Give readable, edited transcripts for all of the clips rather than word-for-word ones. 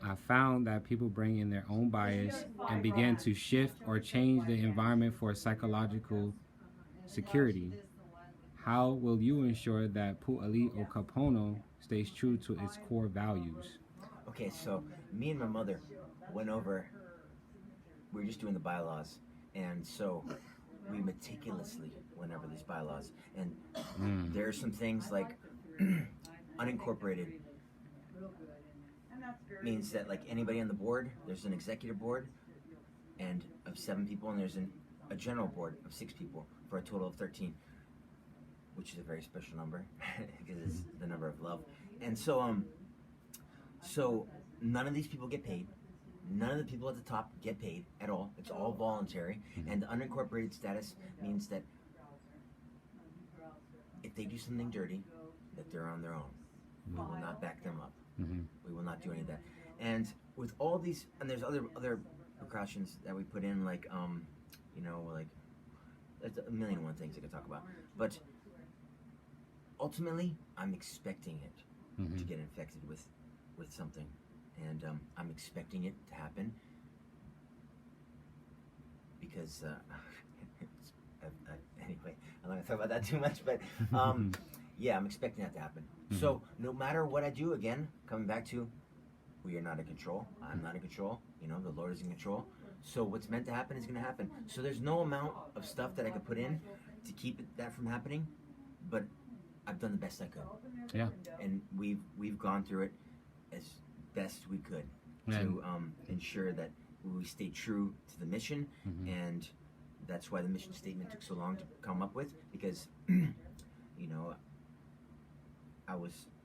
I found that people bring in their own bias and begin to shift or change the environment for psychological security. How will you ensure that Pu'ali O Ka Pono stays true to its core values? Okay, so me and my mother went over. We were just doing the bylaws, and so we meticulously went over these bylaws. And Mm. there are some things like unincorporated means that like anybody on the board, there's an executive board and of 7 people, and there's a general board of 6 people for a total of 13, which is a very special number because it's the number of love. And so none of these people get paid. None of the people at the top get paid at all. It's all voluntary. And the unincorporated status means that if they do something dirty, that they're on their own. We will not back them up. Mm-hmm. We will not do any of that. And with all these, and there's other precautions that we put in, like like there's a million and one things I could talk about. But ultimately, I'm expecting it Mm-hmm. to get infected with something, and I'm expecting it to happen because anyway, I'm not gonna talk about that too much, but yeah, I'm expecting that to happen. Mm-hmm. So no matter what I do, again, coming back to, we are not in control. I'm not in control. The Lord is in control. So what's meant to happen is going to happen. So there's no amount of stuff that I could put in to keep that from happening, but I've done the best I could. Yeah. And we've gone through it as best we could to ensure that we stay true to the mission, Mm-hmm. and that's why the mission statement took so long to come up with, because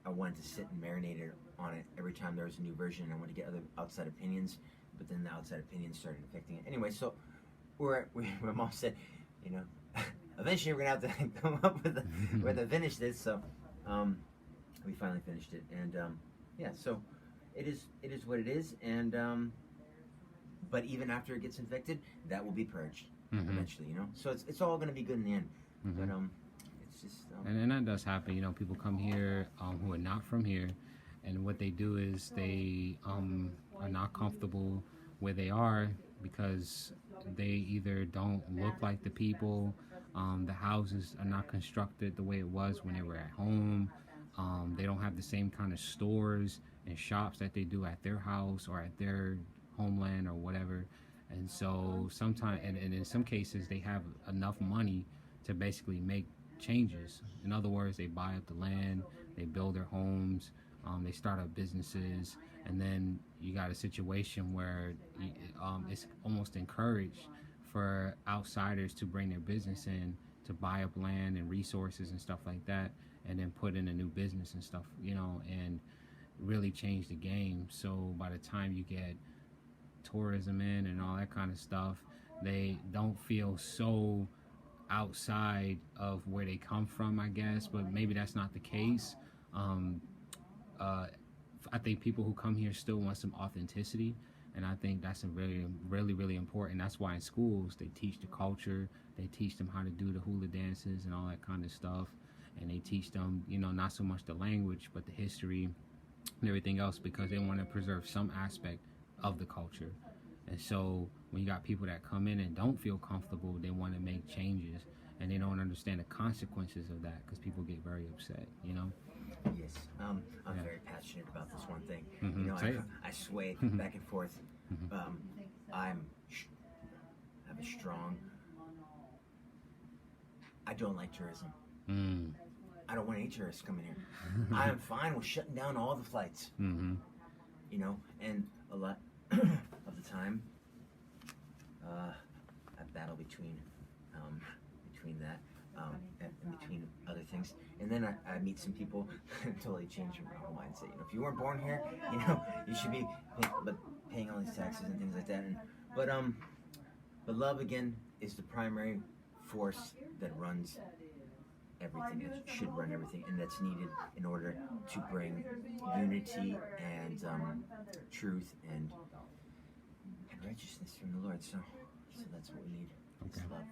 I wanted to sit and marinate on it every time there was a new version. I wanted to get other outside opinions, but then the outside opinions started affecting it. Anyway, so my mom said, eventually we're gonna have to come up with where to finish this. So we finally finished it, and yeah, so it is what it is, and but even after it gets infected, that will be purged eventually. So it's all gonna be good in the end. Mm-hmm. But it's just And that does happen. People come here who are not from here, and what they do is they are not comfortable where they are because they either don't look like the people, the houses are not constructed the way it was when they were at home. They don't have the same kind of stores and shops that they do at their house or at their homeland or whatever. And so sometimes, and in some cases, they have enough money to basically make changes. In other words, they buy up the land, they build their homes, they start up businesses, and then you got a situation where it's almost encouraged for outsiders to bring their business in to buy up land and resources and stuff like that, and then put in a new business and stuff, and really change the game. So by the time you get tourism in and all that kind of stuff, they don't feel so outside of where they come from, I guess, but maybe that's not the case. I think people who come here still want some authenticity, and I think that's a really, really, really important. That's why in schools they teach the culture, they teach them how to do the hula dances and all that kind of stuff, and they teach them, not so much the language, but the history and everything else, because they want to preserve some aspect of the culture. And so when you got people that come in and don't feel comfortable, they want to make changes, and they don't understand the consequences of that because people get very upset. Yes, I'm very passionate about this one thing. Mm-hmm. I sway back and forth. I have a strong. I don't like tourism. I don't want any tourists coming here. I am fine with shutting down all the flights. Mm-hmm. And a lot of the time, I battle between that and between other things, and then I meet some people totally change my whole mindset. If you weren't born here, you should be paying all these taxes and things like that. But love again is the primary force that runs everything, that should run everything, and that's needed in order to bring unity and truth and righteousness from the Lord. So that's what we need. Okay. It's love.